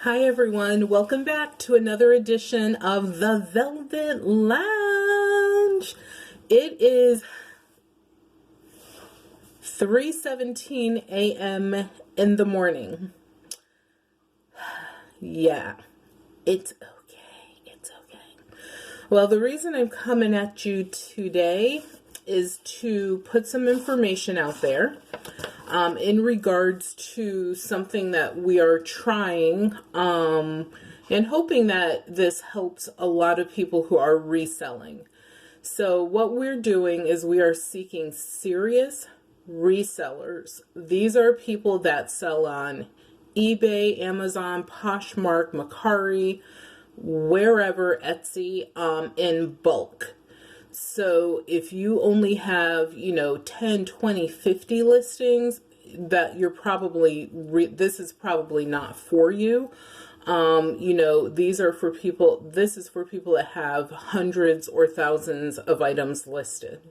Hi everyone, welcome back to another edition of the Velvet Lounge. It is 3:17 a.m. in the morning. Yeah, it's okay, it's okay. Well, the reason I'm coming at you today is to put some information out there in regards to something that we are trying and hoping that this helps a lot of people who are reselling. So what we're doing is we are seeking serious resellers. These are people that sell on eBay, Amazon, Poshmark, Mercari, wherever, Etsy, in bulk. So if you only have, 10, 20, 50 listings, that you're probably, this is probably not for you. These are for people, this is for people that have hundreds or thousands of items listed.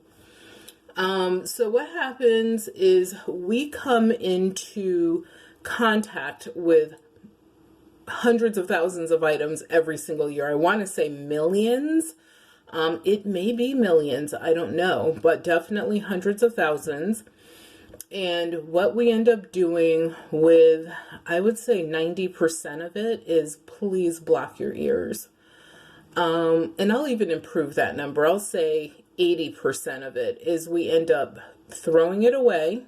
So what happens is we come into contact with hundreds of thousands of items every single year. I want to say millions. It may be millions, I don't know, but definitely hundreds of thousands. And what we end up doing with, I would say 90% of it is please block your ears. And I'll even improve that number. I'll say 80% of it is we end up throwing it away,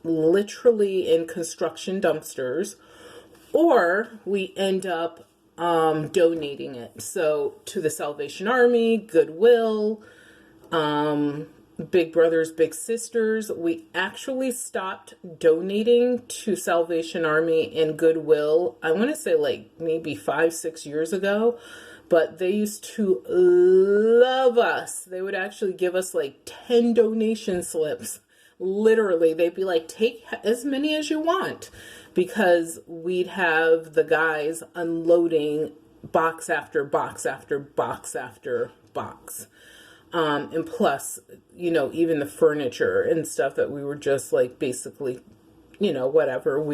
literally in construction dumpsters, or we end up donating it. So to the Salvation Army, Goodwill, Big Brothers, Big Sisters. We actually stopped donating to Salvation Army and Goodwill, I want to say like maybe 5-6 years ago, but they used to love us. They would actually give us like 10 donation slips. Literally, they'd be like, take as many as you want, because we'd have the guys unloading box after box after box after box. And plus, even the furniture and stuff that we were just like basically, whatever.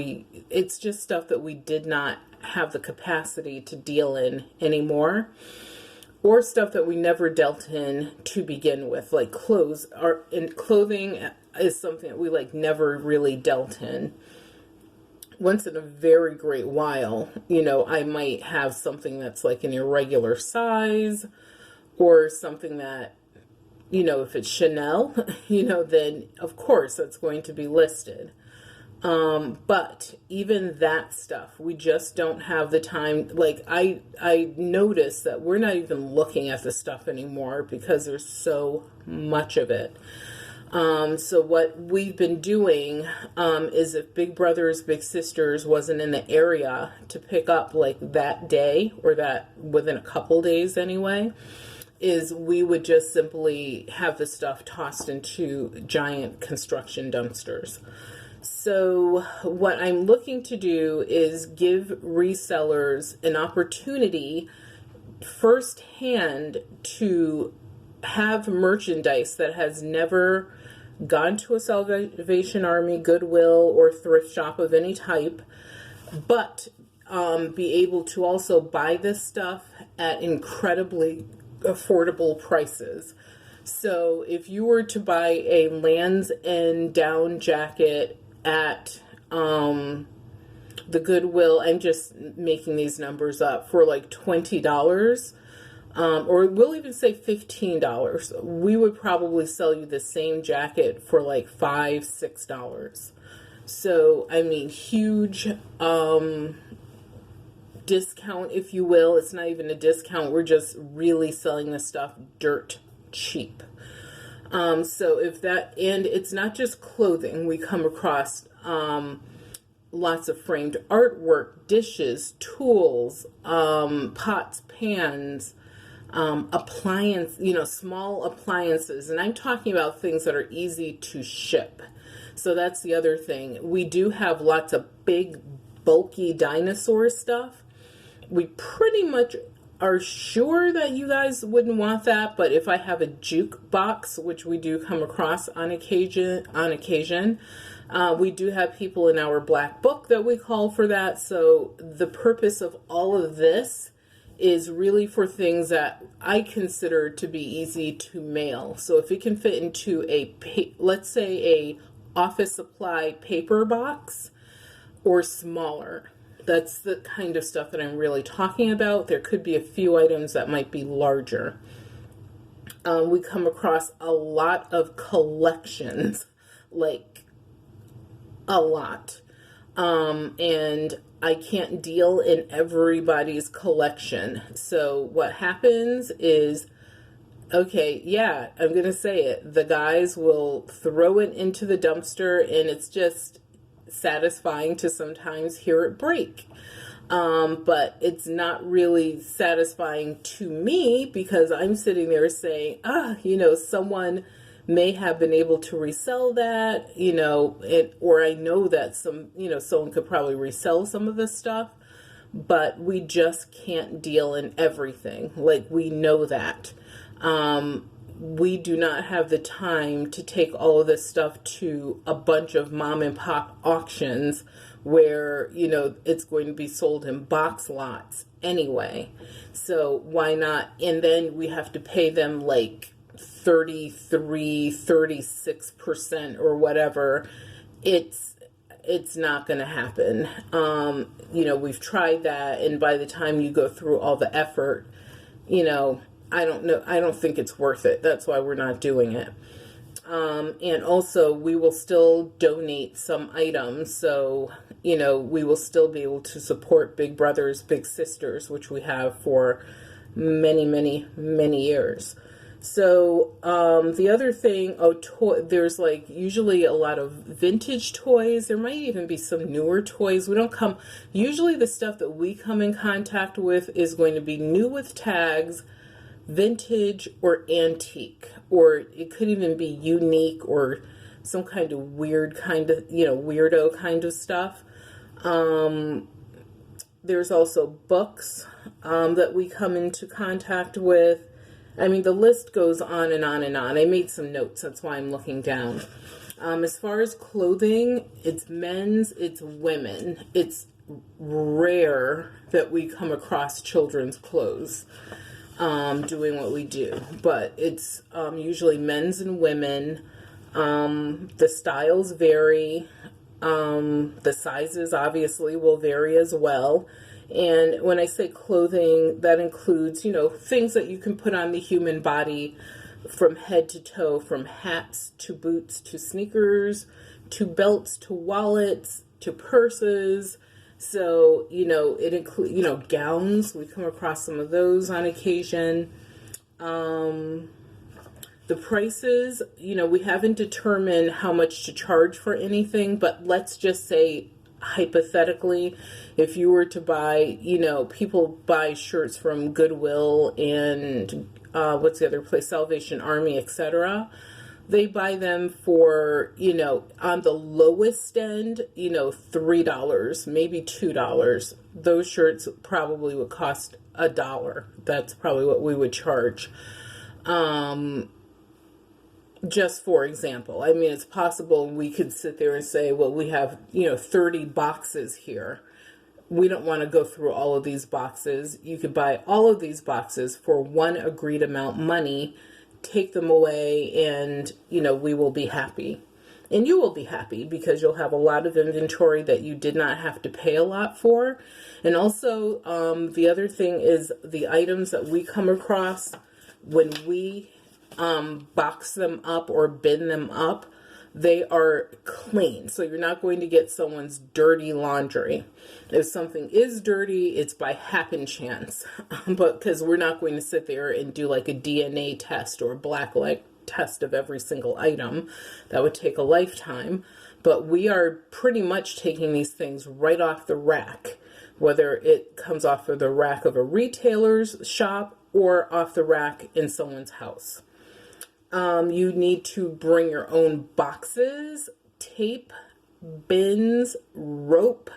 It's just stuff that we did not have the capacity to deal in anymore, or stuff that we never dealt in to begin with, like clothes. Clothing is something that we like never really dealt in. Once in a very great while, I might have something that's like an irregular size, or something that, if it's Chanel, then of course that's going to be listed. But even that stuff, we just don't have the time. Like I noticed that we're not even looking at the stuff anymore because there's so much of it. So what we've been doing, is if Big Brothers, Big Sisters wasn't in the area to pick up like that day, or that within a couple days anyway, is we would just simply have the stuff tossed into giant construction dumpsters. So what I'm looking to do is give resellers an opportunity firsthand to have merchandise that has never gone to a Salvation Army, Goodwill, or thrift shop of any type, but be able to also buy this stuff at incredibly affordable prices. So if you were to buy a Lands' End down jacket at the Goodwill, I'm just making these numbers up, for like $20, or we'll even say $15, we would probably sell you the same jacket for like $5-6. So I mean, huge discount, if you will. It's not even a discount. We're just really selling this stuff dirt cheap. So if that, and it's not just clothing. We come across lots of framed artwork, dishes, tools, pots, pans, appliance, small appliances. And I'm talking about things that are easy to ship. So that's the other thing. We do have lots of big, bulky dinosaur stuff. We pretty much are sure that you guys wouldn't want that, but if I have a jukebox, which we do come across on occasion, We do have people in our black book that we call for that. So the purpose of all of this is really for things that I consider to be easy to mail. So if it can fit into let's say a office supply paper box or smaller, that's the kind of stuff that I'm really talking about. There could be a few items that might be larger. We come across a lot of collections, like a lot. And I can't deal in everybody's collection. So what happens is, okay, yeah, I'm going to say it. The guys will throw it into the dumpster, and it's just satisfying to sometimes hear it break. But it's not really satisfying to me because I'm sitting there saying, someone may have been able to resell that, or I know that someone could probably resell some of this stuff, but we just can't deal in everything. Like, we know that. We do not have the time to take all of this stuff to a bunch of mom and pop auctions where, it's going to be sold in box lots anyway. So why not? And then we have to pay them like 36% or whatever. It's not going to happen. We've tried that, and by the time you go through all the effort, I don't know. I don't think it's worth it. That's why we're not doing it. And also, we will still donate some items. So, we will still be able to support Big Brothers, Big Sisters, which we have for many, many, many years. So, the other thing, there's like usually a lot of vintage toys. There might even be some newer toys. Usually the stuff that we come in contact with is going to be new with tags, vintage or antique, or it could even be unique or some kind of weird kind of, weirdo kind of stuff. There's also books that we come into contact with. I mean, the list goes on and on and on. I made some notes, that's why I'm looking down. As far as clothing, it's men's, it's women. It's rare that we come across children's clothes doing what we do, but it's usually men's and women. The styles vary. The sizes obviously will vary as well. And when I say clothing, that includes, things that you can put on the human body from head to toe, from hats to boots to sneakers to belts to wallets to purses. So, it includes, gowns. We come across some of those on occasion. The prices, we haven't determined how much to charge for anything, but let's just say, hypothetically, if you were to buy, people buy shirts from Goodwill and, what's the other place, Salvation Army, etc. They buy them for, on the lowest end, $3, maybe $2. Those shirts probably would cost $1. That's probably what we would charge. Just for example, I mean, it's possible we could sit there and say, well, we have, 30 boxes here. We don't want to go through all of these boxes. You could buy all of these boxes for one agreed amount money, take them away, and, we will be happy. And you will be happy because you'll have a lot of inventory that you did not have to pay a lot for. And also, the other thing is the items that we come across when we box them up or bin them up, they are clean. So you're not going to get someone's dirty laundry. If something is dirty, it's by happen chance. But because we're not going to sit there and do like a DNA test or a blacklight test of every single item. That would take a lifetime. But we are pretty much taking these things right off the rack, whether it comes off of the rack of a retailer's shop or off the rack in someone's house. You need to bring your own boxes, tape, bins, rope.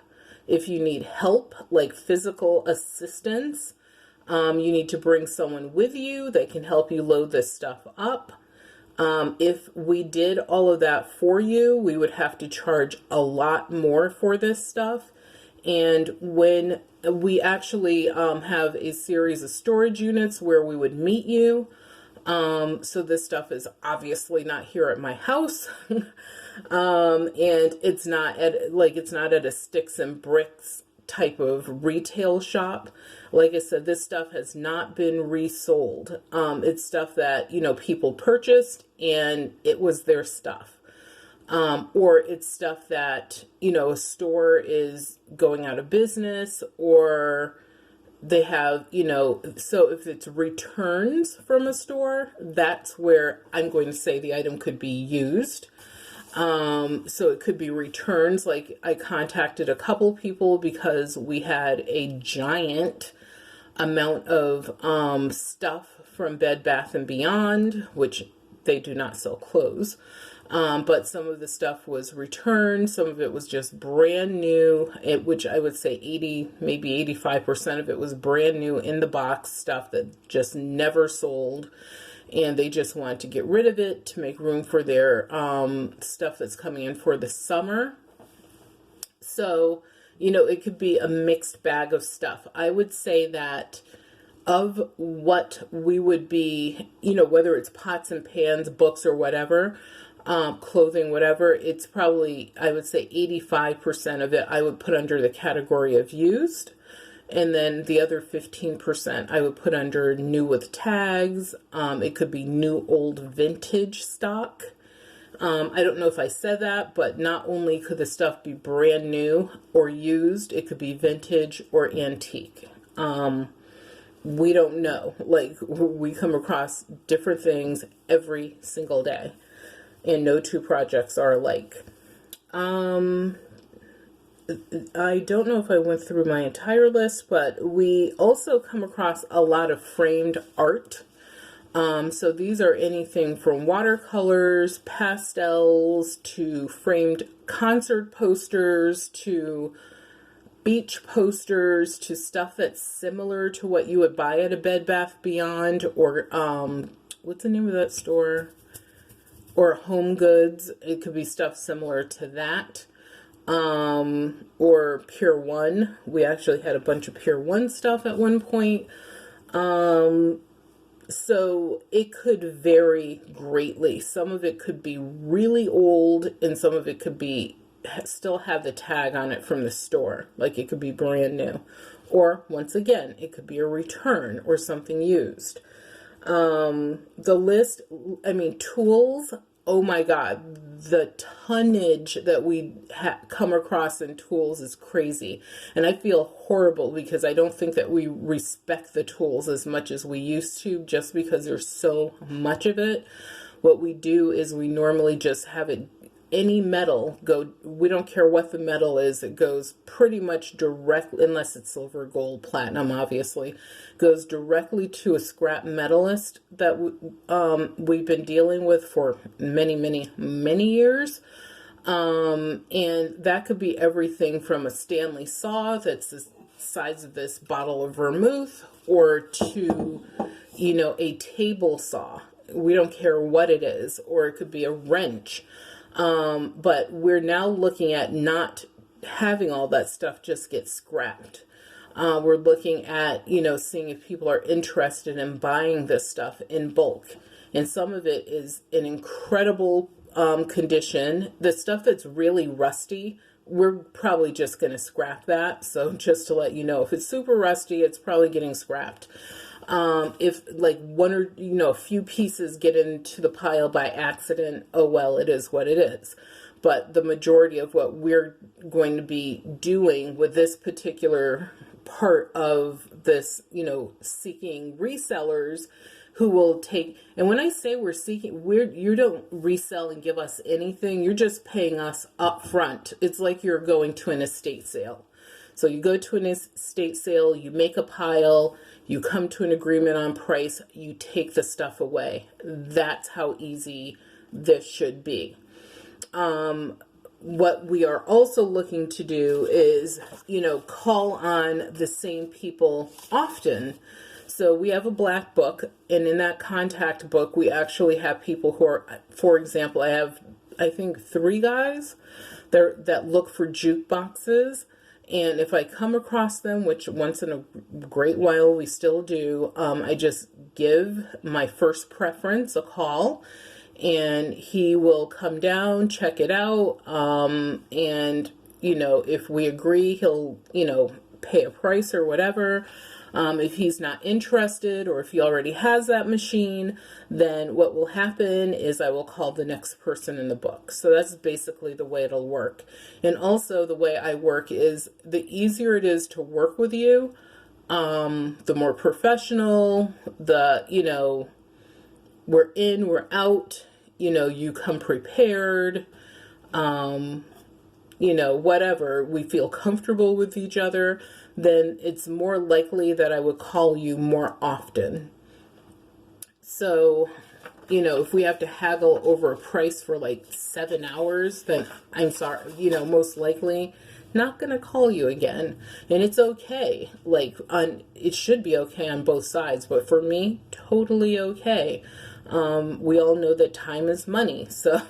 If you need help, like physical assistance, you need to bring someone with you that can help you load this stuff up. If we did all of that for you, we would have to charge a lot more for this stuff. And when we actually have a series of storage units where we would meet you, so this stuff is obviously not here at my house. And it's not at a sticks and bricks type of retail shop. Like I said, this stuff has not been resold. It's stuff that, people purchased and it was their stuff. Or it's stuff that, a store is going out of business, or they have, so if it's returns from a store, that's where I'm going to say the item could be used. So it could be returns. Like I contacted a couple people because we had a giant amount of stuff from Bed Bath & Beyond, which they do not sell clothes. But some of the stuff was returned. Some of it was just brand new, which I would say 80, maybe 85% of it was brand new in the box stuff that just never sold. And they just wanted to get rid of it to make room for their stuff that's coming in for the summer. So, it could be a mixed bag of stuff. I would say that of what we would be, whether it's pots and pans, books or whatever, clothing, whatever, it's probably, I would say 85% of it I would put under the category of used. And then the other 15% I would put under new with tags. It could be new, old, vintage stock. I don't know if I said that, but not only could the stuff be brand new or used, it could be vintage or antique. We don't know. Like, we come across different things every single day, and no two projects are alike. I don't know if I went through my entire list, but we also come across a lot of framed art. So these are anything from watercolors, pastels, to framed concert posters, to beach posters, to stuff that's similar to what you would buy at a Bed Bath Beyond, or what's the name of that store? Or Home Goods. It could be stuff similar to that. Or Pier 1. We actually had a bunch of Pier 1 stuff at one point. So it could vary greatly. Some of it could be really old, and some of it could be still have the tag on it from the store. Like it could be brand new. Or once again, it could be a return or something used. The list, tools, oh my God, the tonnage that we come across in tools is crazy. And I feel horrible because I don't think that we respect the tools as much as we used to, just because there's so much of it. What we do is we normally just have it, any metal go, we don't care what the metal is, it goes pretty much directly, unless it's silver, gold, platinum, obviously, goes directly to a scrap metallist that we've been dealing with for many, many, many years. And that could be everything from a Stanley saw that's the size of this bottle of vermouth, or to, a table saw. We don't care what it is, or it could be a wrench. But we're now looking at not having all that stuff just get scrapped. We're looking at, seeing if people are interested in buying this stuff in bulk. And some of it is in incredible condition. The stuff that's really rusty, we're probably just going to scrap that. So just to let you know, if it's super rusty, it's probably getting scrapped. If like one or, a few pieces get into the pile by accident, oh well, it is what it is. But the majority of what we're going to be doing with this particular part of this, seeking resellers who will take, and when I say we're seeking, you don't resell and give us anything, you're just paying us up front. It's like you're going to an estate sale. So you go to an estate sale, you make a pile, you come to an agreement on price, you take the stuff away. That's how easy this should be. What we are also looking to do is, call on the same people often. So we have a black book, and in that contact book, we actually have people who are, for example, I have, I think, 3 guys that look for jukeboxes. And if I come across them, which once in a great while we still do, I just give my first preference a call, and he will come down, check it out, and, you know, if we agree, he'll, you know, pay a price or whatever. If he's not interested, or if he already has that machine, then what will happen is I will call the next person in the book. So that's basically the way it'll work. And also the way I work is, the easier it is to work with you, the more professional, the, you know, we're in, we're out, you know, you come prepared, you know, whatever, we feel comfortable with each other, then it's more likely that I would call you more often. So, you know, if we have to haggle over a price for like 7 hours, then I'm sorry, you know, most likely not going to call you again. And it's okay. Like, it should be okay on both sides, but for me, totally okay. We all know that time is money. So,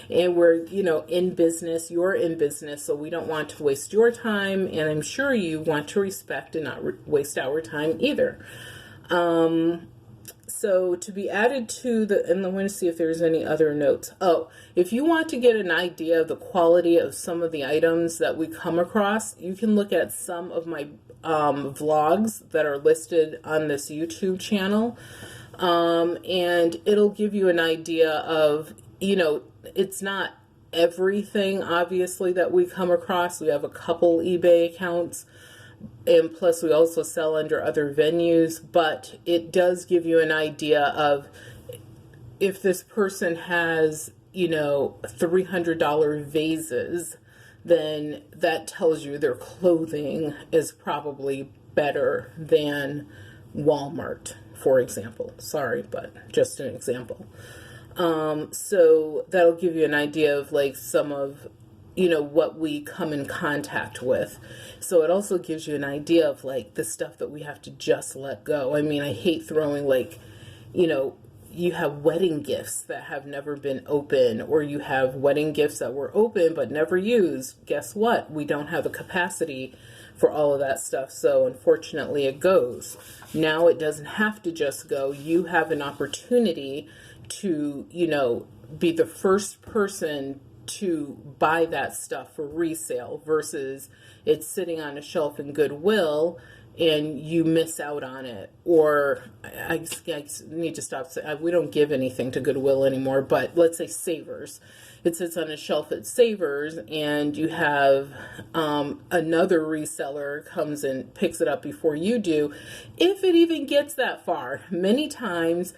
and we're, you know, in business, you're in business, so we don't want to waste your time. And I'm sure you want to respect and not waste our time either. So to be added to the, and I want to see if there's any other notes. Oh, if you want to get an idea of the quality of some of the items that we come across, you can look at some of my vlogs that are listed on this YouTube channel. And it'll give you an idea of, you know, it's not everything, obviously, that we come across. We have a couple eBay accounts, and plus we also sell under other venues, but it does give you an idea of if this person has, you know, $300 vases, then that tells you their clothing is probably better than Walmart, for example. Sorry, but just an example. So that'll give you an idea of like some of, you know, what we come in contact with. So it also gives you an idea of like the stuff that we have to just let go. I mean, I hate throwing, like, you know, you have wedding gifts that have never been open, or you have wedding gifts that were open but never used. Guess what? We don't have the capacity for all of that stuff. So unfortunately it goes. Now it doesn't have to just go. You have an opportunity to, you know, be the first person to buy that stuff for resale versus it's sitting on a shelf in Goodwill and you miss out on it. Or I need to stop saying, we don't give anything to Goodwill anymore, but let's say Savers. It sits on a shelf at Savers, and you have another reseller comes and picks it up before you do, if it even gets that far. Many times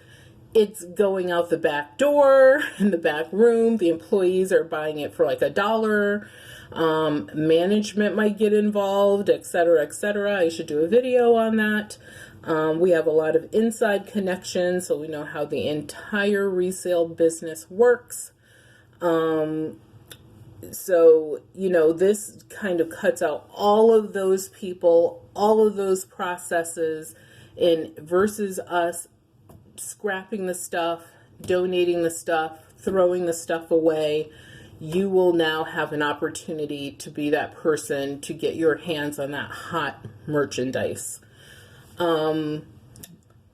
it's going out the back door, in the back room. The employees are buying it for like $1. Management might get involved, etc., etc. I should do a video on that. We have a lot of inside connections, so we know how the entire resale business works. So, you know, this kind of cuts out all of those people, all of those processes, and versus us scrapping the stuff, donating the stuff, throwing the stuff away. You will now have an opportunity to be that person to get your hands on that hot merchandise.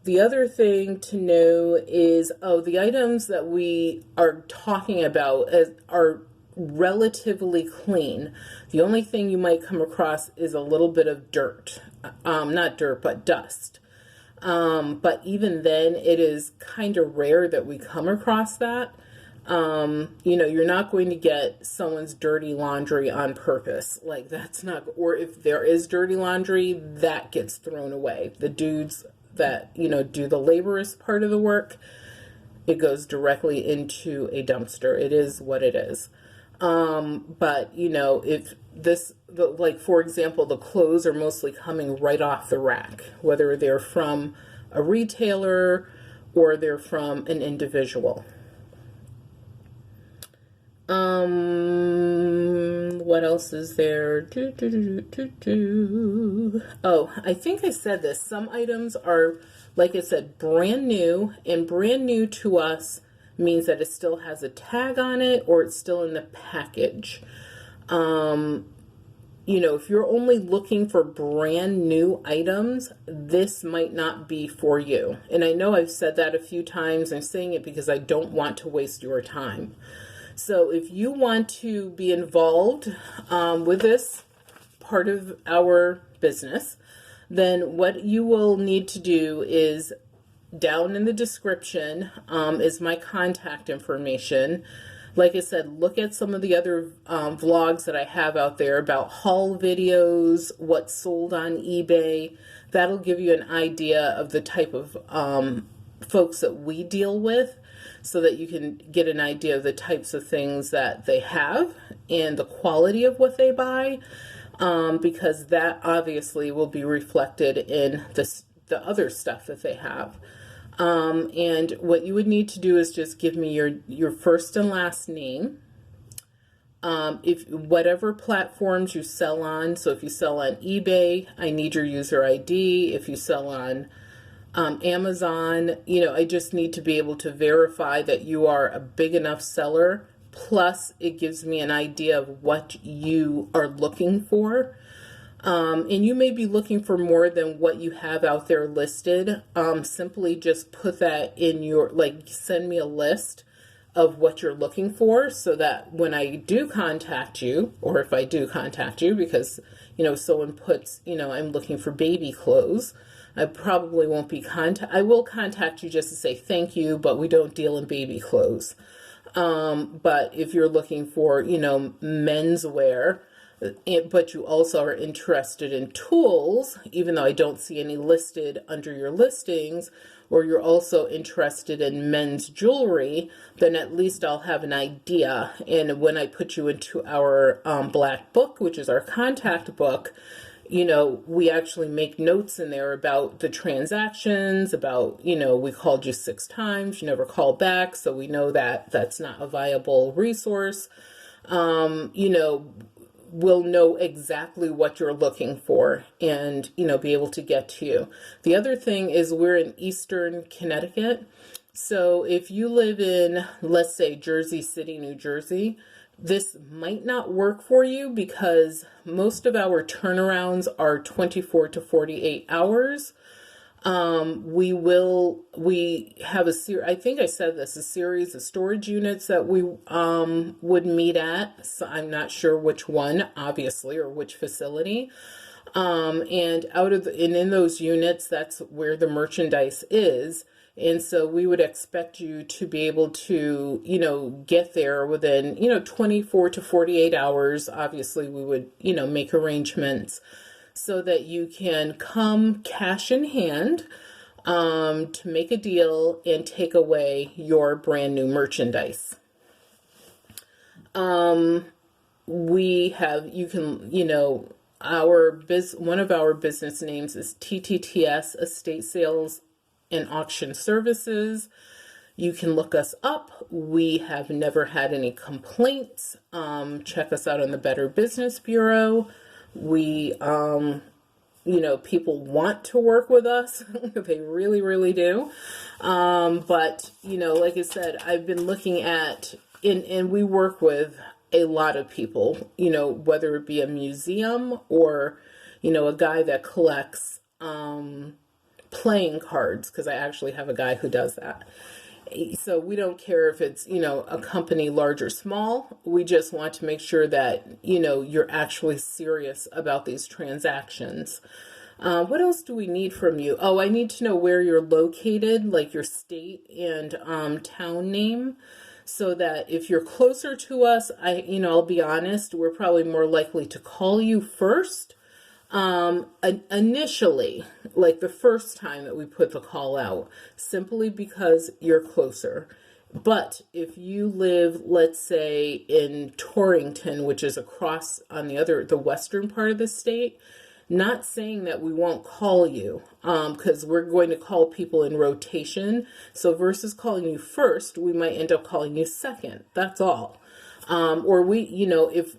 The other thing to know is, the items that we are talking about are relatively clean. The only thing you might come across is a little bit of dirt. Not dirt, but dust. But even then, it is kind of rare that we come across that. You know, you're not going to get someone's dirty laundry on purpose. Like, that's not, or if there is dirty laundry, that gets thrown away. The dudes that, you know, do the laborious part of the work, it goes directly into a dumpster. It is what it is. But, you know, if like, for example, the clothes are mostly coming right off the rack, whether they're from a retailer or they're from an individual. What else is there? Oh, I think I said this. Some items are, like I said, brand new, and brand new to us means that it still has a tag on it or it's still in the package. You know, if you're only looking for brand new items, this might not be for you. And I know I've said that a few times. I'm saying it because I don't want to waste your time. So if you want to be involved with this part of our business, then what you will need to do is down in the description is my contact information. Like I said, look at some of the other vlogs that I have out there about haul videos, what's sold on eBay. That'll give you an idea of the type of folks that we deal with, so that you can get an idea of the types of things that they have and the quality of what they buy, because that obviously will be reflected in the other stuff that they have. And what you would need to do is just give me your first and last name. If whatever platforms you sell on, so if you sell on eBay, I need your user ID. If you sell on Amazon, you know, I just need to be able to verify that you are a big enough seller. Plus, it gives me an idea of what you are looking for. And you may be looking for more than what you have out there listed. Simply just put that in your, like, send me a list of what you're looking for, so that when I do contact you, or if I do contact you, because, you know, someone puts, you know, I'm looking for baby clothes, I probably won't be I will contact you just to say thank you, but we don't deal in baby clothes. But if you're looking for, you know, menswear, but you also are interested in tools, even though I don't see any listed under your listings, or you're also interested in men's jewelry, then at least I'll have an idea. And when I put you into our black book, which is our contact book, you know, we actually make notes in there about the transactions, about, you know, we called you 6 times, you never called back, so we know that that's not a viable resource. You know, we'll know exactly what you're looking for and, you know, be able to get to you. The other thing is we're in Eastern Connecticut. So if you live in, let's say, Jersey City, New Jersey, this might not work for you because most of our turnarounds are 24 to 48 hours. We have I think I said this, a series of storage units that we would meet at. So I'm not sure which one, obviously, or which facility. And in those units, that's where the merchandise is. And so we would expect you to be able to, you know, get there within, you know, 24 to 48 hours. Obviously, we would, you know, make arrangements so that you can come cash in hand to make a deal and take away your brand new merchandise. We have, you can, you know, one of our business names is TTTS Estate Sales and Auction Services. You can look us up. We have never had any complaints. Check us out on the Better Business Bureau. We, you know, people want to work with us. They really, really do. But, you know, like I said, I've been looking at, and we work with a lot of people, you know, whether it be a museum or, you know, a guy that collects playing cards, because I actually have a guy who does that. So we don't care if it's, you know, a company large or small. We just want to make sure that, you know, you're actually serious about these transactions. What else do we need from you? Oh, I need to know where you're located, like your state and town name, so that if you're closer to us, I'll be honest, we're probably more likely to call you first. Initially, like the first time that we put the call out, simply because you're closer. But if you live, let's say, in Torrington, which is across on the western part of the state, not saying that we won't call you, because we're going to call people in rotation. So versus calling you first, we might end up calling you second. That's all. Or we, if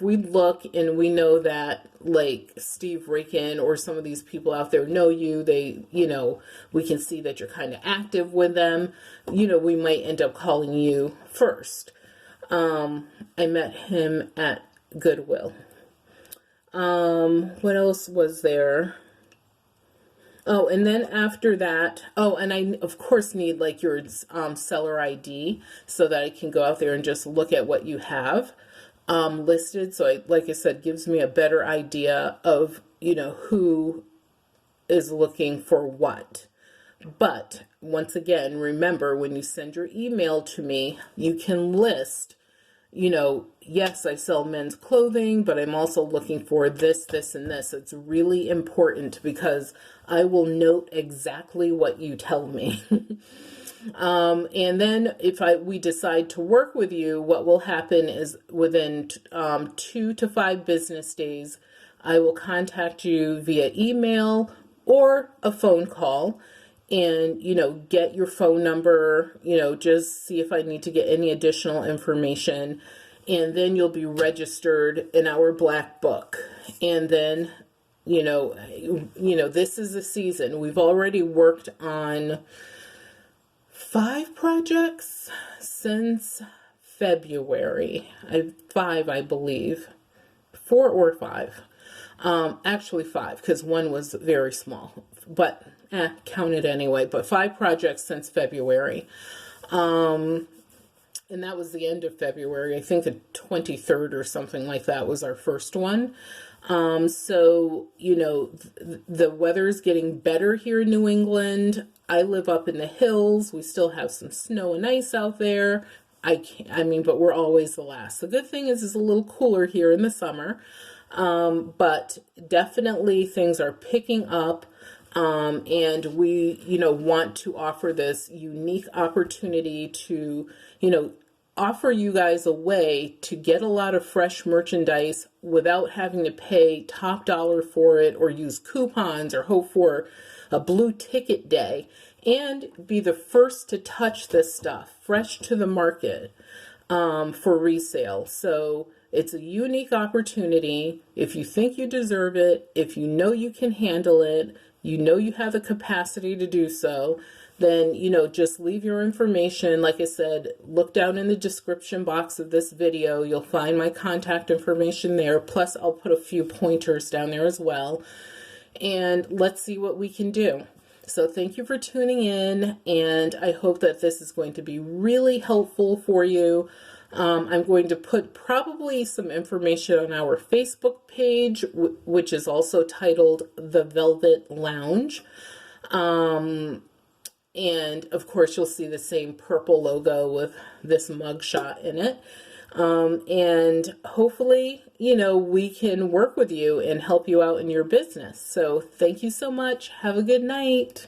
we look and we know that like Steve Ricken or some of these people out there know you, they, we can see that you're kind of active with them, we might end up calling you first. I met him at Goodwill. What else was there? Oh, and then after that, and I of course need like your seller ID so that I can go out there and just look at what you have listed. So like I said, gives me a better idea of, who is looking for what. But once again, remember when you send your email to me, you can list, yes, I sell men's clothing, but I'm also looking for this, this, and this. It's really important because I will note exactly what you tell me. And then if we decide to work with you, what will happen is within 2 to 5 business days, I will contact you via email or a phone call and, get your phone number, just see if I need to get any additional information. And then you'll be registered in our black book. And then, this is the season. We've already worked on 5 projects since February. 5, I believe. 4 or 5. Actually 5, because one was very small. But count it anyway. But 5 projects since February. And that was the end of February. I think the 23rd or something like that was our first one. So, the weather is getting better here in New England. I live up in the hills. We still have some snow and ice out there. But we're always the last. The good thing is it's a little cooler here in the summer. But definitely things are picking up. And we, want to offer this unique opportunity to, offer you guys a way to get a lot of fresh merchandise without having to pay top dollar for it or use coupons or hope for a blue ticket day, and be the first to touch this stuff fresh to the market for resale. So it's a unique opportunity. If you think you deserve it, if you know you can handle it, you have the capacity to do so, then, just leave your information. Like I said, look down in the description box of this video. You'll find my contact information there. Plus, I'll put a few pointers down there as well. And let's see what we can do. So thank you for tuning in. And I hope that this is going to be really helpful for you. I'm going to put probably some information on our Facebook page, which is also titled The Velvet Lounge. And of course, you'll see the same purple logo with this mugshot in it. And hopefully, we can work with you and help you out in your business. So thank you so much. Have a good night.